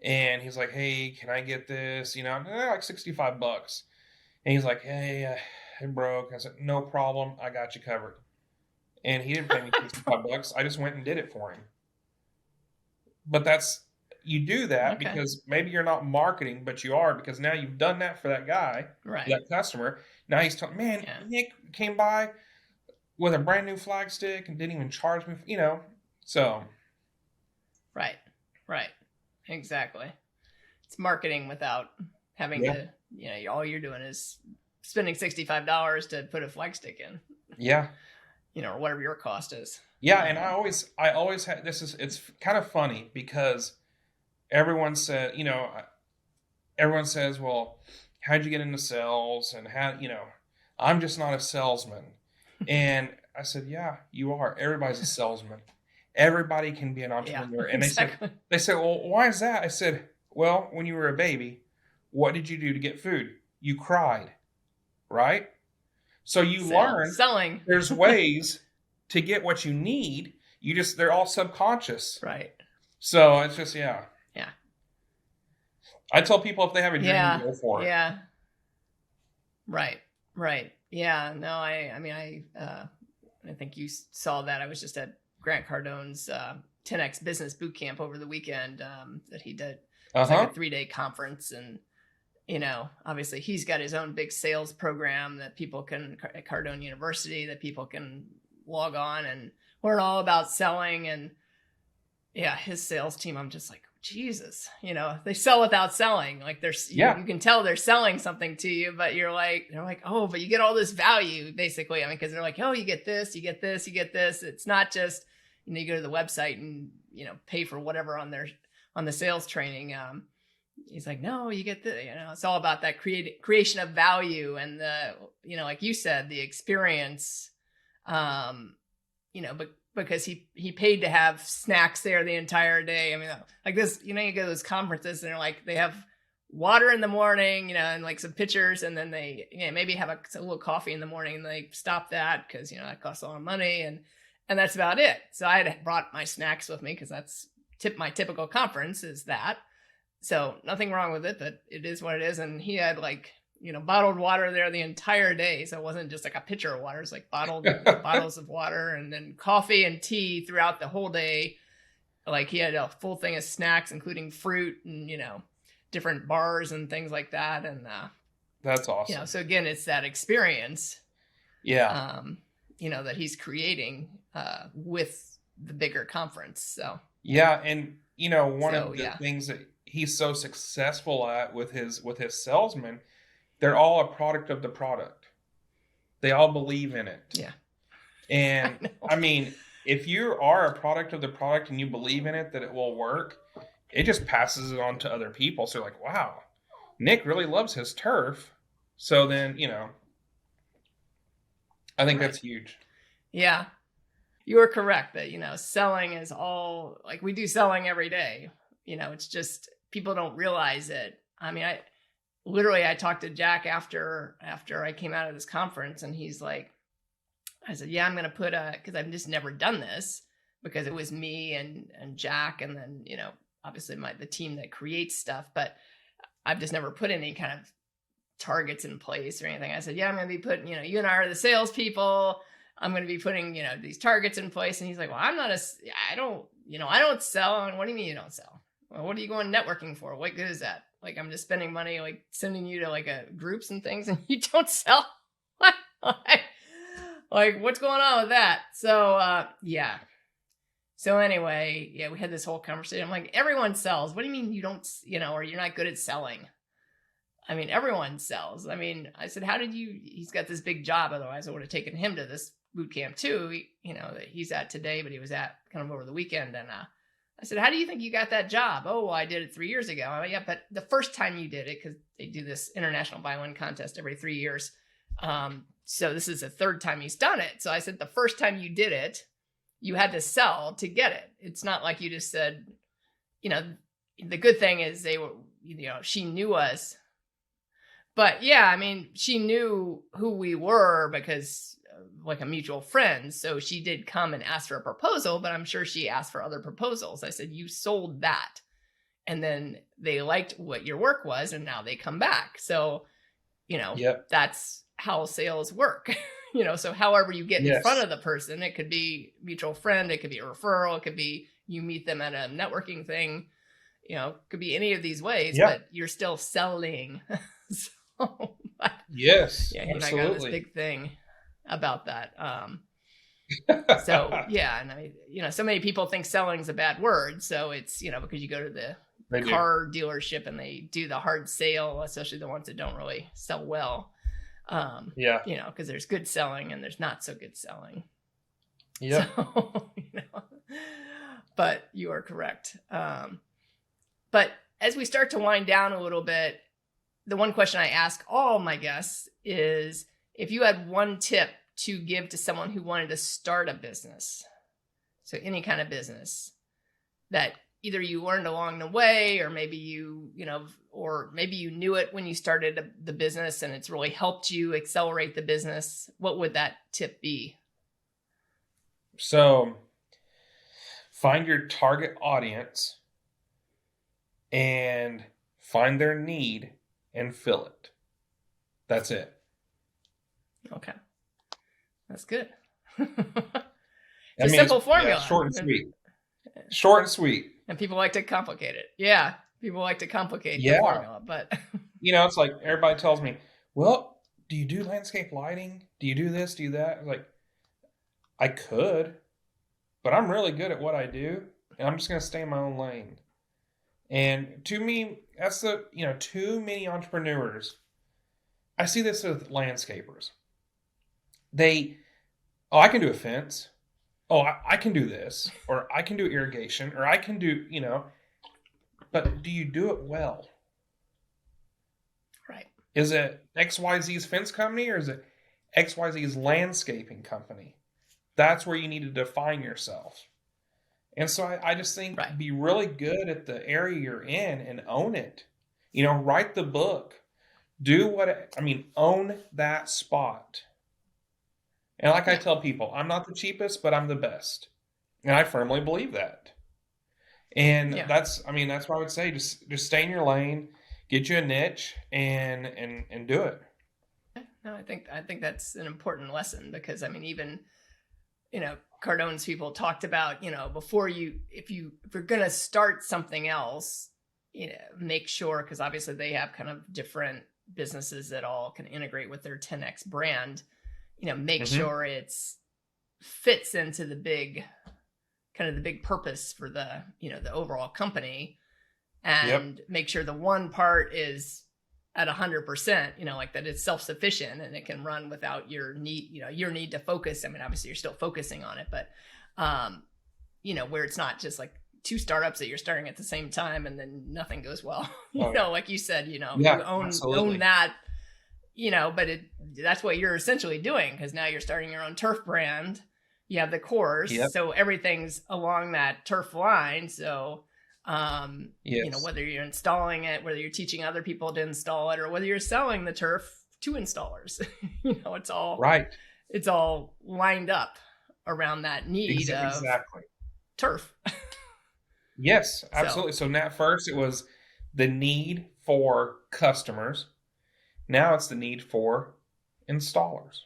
[SPEAKER 2] And he's like, "Hey, can I get this? Like $65." And he's like, "Hey, it broke." I said, "No problem. I got you covered." And he didn't pay me $65. I just went and did it for him. But you do that because maybe you're not marketing, but you are, because now you've done that for that guy,
[SPEAKER 1] right?
[SPEAKER 2] That customer. Now he's talking, "Man, yeah. Nick came by with a brand new flag stick and didn't even charge me, so."
[SPEAKER 1] Right. Exactly. It's marketing without having to, all you're doing is spending $65 to put a flag stick in.
[SPEAKER 2] Yeah.
[SPEAKER 1] Or whatever your cost is.
[SPEAKER 2] Yeah. And I always had, it's kind of funny because everyone says, "Well, how'd you get into sales?" And I'm just not a salesman. And I said, "Yeah, you are. Everybody's a salesman. Everybody can be an entrepreneur." Yeah, and they said, "Well, why is that?" I said, "Well, when you were a baby, what did you do to get food? You cried, right? So you learn
[SPEAKER 1] selling.
[SPEAKER 2] There's ways to get what you need. They're all subconscious.
[SPEAKER 1] Right.
[SPEAKER 2] So it's just, yeah.
[SPEAKER 1] Yeah.
[SPEAKER 2] I tell people if they have a dream, go for it.
[SPEAKER 1] Yeah. Right. Yeah. No, I think you saw that. I was just at Grant Cardone's 10X Business Boot Camp over the weekend that he did. It's like a 3-day conference, and obviously he's got his own big sales program that people can at Cardone University that people can log on and learn all about selling. And yeah, his sales team, I'm just like, Jesus, they sell without selling. Like you can tell they're selling something to you, but they're like, "Oh, but you get all this value," basically. I mean, because they're like, "Oh, you get this, you get this, you get this." It's not just, you go to the website and, pay for whatever on the sales training. he's like, no, you get it's all about that creation of value and the, like you said, the experience, but because he paid to have snacks there the entire day. I mean, like this, you go to those conferences and they're like, they have water in the morning, and like some pitchers, and then they maybe have a little coffee in the morning, and they stop that because that costs a lot of money, and that's about it. So I had brought my snacks with me because that's my typical conference is that. So nothing wrong with it, but it is what it is. And he had like bottled water there the entire day, so it wasn't just like a pitcher of water; it's like bottled bottles of water, and then coffee and tea throughout the whole day. Like he had a full thing of snacks, including fruit and different bars and things like that. And
[SPEAKER 2] that's awesome.
[SPEAKER 1] So again, it's that experience that he's creating with the bigger conference. So
[SPEAKER 2] and one of the things that he's so successful at with his salesmen, they're all a product of the product. They all believe in it. And I mean, if you are a product of the product and you believe in it that it will work, it just passes it on to other people. So like, wow, Nick really loves his turf. So then, I think that's huge.
[SPEAKER 1] Yeah. You are correct that, selling is all like we do selling every day. It's just people don't realize it. I mean, I talked to Jack after I came out of this conference, and he's like, I said, yeah, I'm going to put because I've just never done this, because it was me and Jack, and then, obviously the team that creates stuff, but I've just never put any kind of targets in place or anything. I said, yeah, I'm going to be putting, you and I are the salespeople. I'm going to be putting, these targets in place. And he's like, well, I don't sell. And what do you mean you don't sell? Well, what are you going networking for? What good is that? Like, I'm just spending money, like sending you to like groups and things, and you don't sell. Like, what's going on with that? So, So anyway, we had this whole conversation. I'm like, everyone sells. What do you mean you don't, or you're not good at selling? I mean, everyone sells. I mean, I said, he's got this big job. Otherwise I would have taken him to this boot camp too, that he's at today, but he was at kind of over the weekend. And I said, how do you think you got that job? Oh, well, I did it 3 years ago. I'm like, yeah, but the first time you did it, because they do this international violin contest every 3 years. So this is the third time he's done it. So I said, the first time you did it, you had to sell to get it. It's not like you just said, the good thing is they were, she knew us. But yeah, I mean, she knew who we were because like a mutual friend. So she did come and ask for a proposal, but I'm sure she asked for other proposals. I said, you sold that. And then they liked what your work was, and now they come back. So, that's how sales work. So however you get in front of the person, it could be mutual friend, it could be a referral, it could be you meet them at a networking thing, it could be any of these ways, but you're still selling. So,
[SPEAKER 2] yes,
[SPEAKER 1] yeah, and I got this big thing about that. So yeah, and so many people think selling is a bad word. So it's, because you go to the car dealership and they do the hard sale, especially the ones that don't really sell well. Because there's good selling and there's not so good selling. Yeah. So, but you are correct. But as we start to wind down a little bit, the one question I ask all my guests is, if you had one tip to give to someone who wanted to start a business, so any kind of business that either you learned along the way, or maybe or maybe you knew it when you started the business and it's really helped you accelerate the business, what would that tip be?
[SPEAKER 2] So find your target audience and find their need and fill it. That's it.
[SPEAKER 1] Okay. That's good. It's a simple formula.
[SPEAKER 2] Yeah, short and sweet. Short and sweet.
[SPEAKER 1] And people like to complicate it. Yeah. People like to complicate the formula, but
[SPEAKER 2] it's like everybody tells me, well, do you do landscape lighting? Do you do this? Do you that? Like, I could, but I'm really good at what I do, and I'm just going to stay in my own lane. And to me, that's too many entrepreneurs. I see this with landscapers. I can do a fence. Oh, I can do this, or I can do irrigation, or I can do, but do you do it well? Is it XYZ's fence company or is it XYZ's landscaping company? That's where you need to define yourself. And so I just think
[SPEAKER 1] Right.
[SPEAKER 2] be really good at the area you're in and own it. Write the book. Own that spot. And like I tell people, I'm not the cheapest, but I'm the best. And I firmly believe that. And
[SPEAKER 1] Yeah.
[SPEAKER 2] that's what I would say. Just stay in your lane, get you a niche and do it.
[SPEAKER 1] No, I think that's an important lesson because even Cardone's people talked about, before if you're going to start something else, make sure, because obviously they have kind of different businesses that all can integrate with their 10X brand, make sure it's fits into the big purpose for the, the overall company, and make sure the one part is at 100%, like that it's self-sufficient and it can run without your need to focus. Obviously you're still focusing on it, but, where it's not just like two startups that you're starting at the same time and then nothing goes well, like you said, you own that, but that's what you're essentially doing. Cause now you're starting your own turf brand. You have the course. So everything's along that turf line. So, whether you're installing it, whether you're teaching other people to install it, or whether you're selling the turf to installers, it's all right. It's all lined up around that need of turf.
[SPEAKER 2] Yes, absolutely. So now first it was the need for customers. Now it's the need for installers.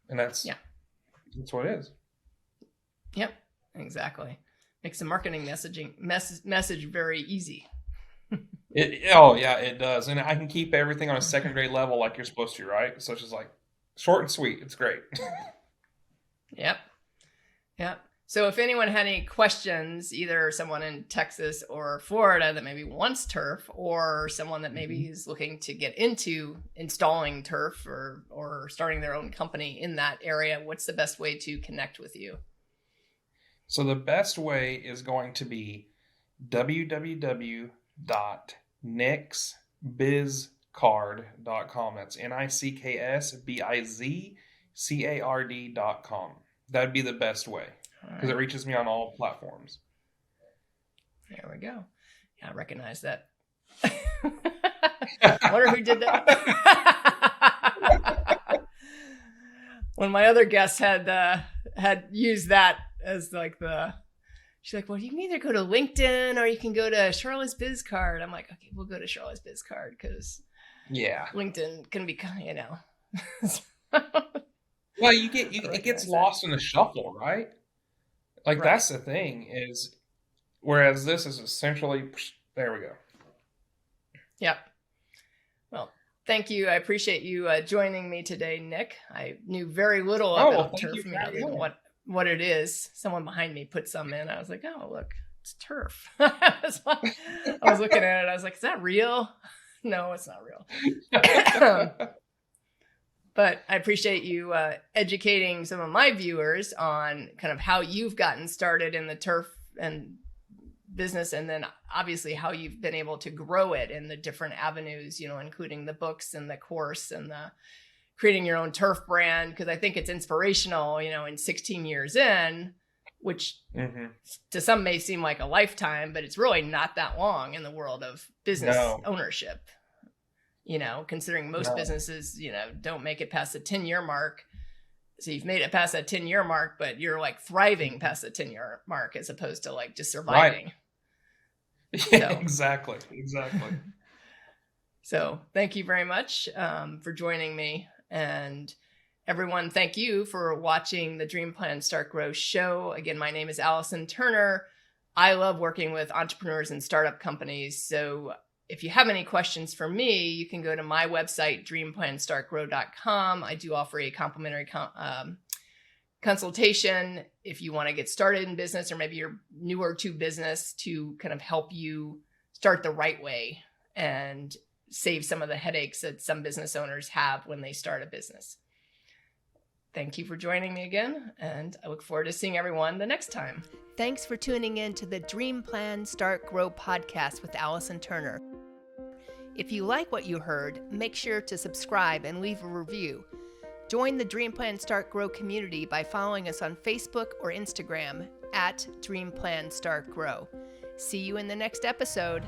[SPEAKER 2] And that's what it is.
[SPEAKER 1] Yep, exactly. Makes the marketing message very easy.
[SPEAKER 2] It does. And I can keep everything on a secondary level like you're supposed to, right? So it's just like short and sweet. It's great.
[SPEAKER 1] Yep. So if anyone had any questions, either someone in Texas or Florida that maybe wants turf, or someone that maybe is looking to get into installing turf or starting their own company in that area, what's the best way to connect with you?
[SPEAKER 2] So the best way is going to be nicksbizcard.com. That's nicksbizcard.com. That'd be the best way because it reaches me on all platforms.
[SPEAKER 1] There we go. Yeah, I recognize that. I wonder who did that. When my other guests had used that as like she's like, well, you can either go to LinkedIn or you can go to Charlotte's BizCard. I'm like, okay, we'll go to Charlotte's BizCard because LinkedIn can be,
[SPEAKER 2] Well, it gets lost in the shuffle, right? Like that's the thing is, whereas this is essentially, there we go. Yep.
[SPEAKER 1] Well, thank you. I appreciate you joining me today, Nick. I knew very little about turf, what it is. Someone behind me put some in. I was like, oh, look, it's turf. I was looking at it. I was like, is that real? No, it's not real. But I appreciate you educating some of my viewers on kind of how you've gotten started in the turf and business, and then obviously how you've been able to grow it in the different avenues, including the books and the course and the creating your own turf brand. Because I think it's inspirational, in 16 years in, which to some may seem like a lifetime, but it's really not that long in the world of business ownership. Considering most businesses, don't make it past the 10-year mark. So you've made it past that 10-year mark, but you're like thriving past the 10-year mark as opposed to like just surviving.
[SPEAKER 2] Right. Yeah, exactly.
[SPEAKER 1] So thank you very much for joining me. And everyone, thank you for watching the Dream Plan Start Grow show. Again, my name is Allison Turner. I love working with entrepreneurs and startup companies. So if you have any questions for me, you can go to my website, dreamplanstartgrow.com. I do offer a complimentary consultation if you want to get started in business, or maybe you're newer to business, to kind of help you start the right way and save some of the headaches that some business owners have when they start a business. Thank you for joining me again, and I look forward to seeing everyone the next time. Thanks for tuning in to the Dream Plan Start Grow podcast with Allison Turner. If you like what you heard, make sure to subscribe and leave a review. Join the Dream Plan Start Grow community by following us on Facebook or Instagram at Dream Plan Start Grow. See you in the next episode.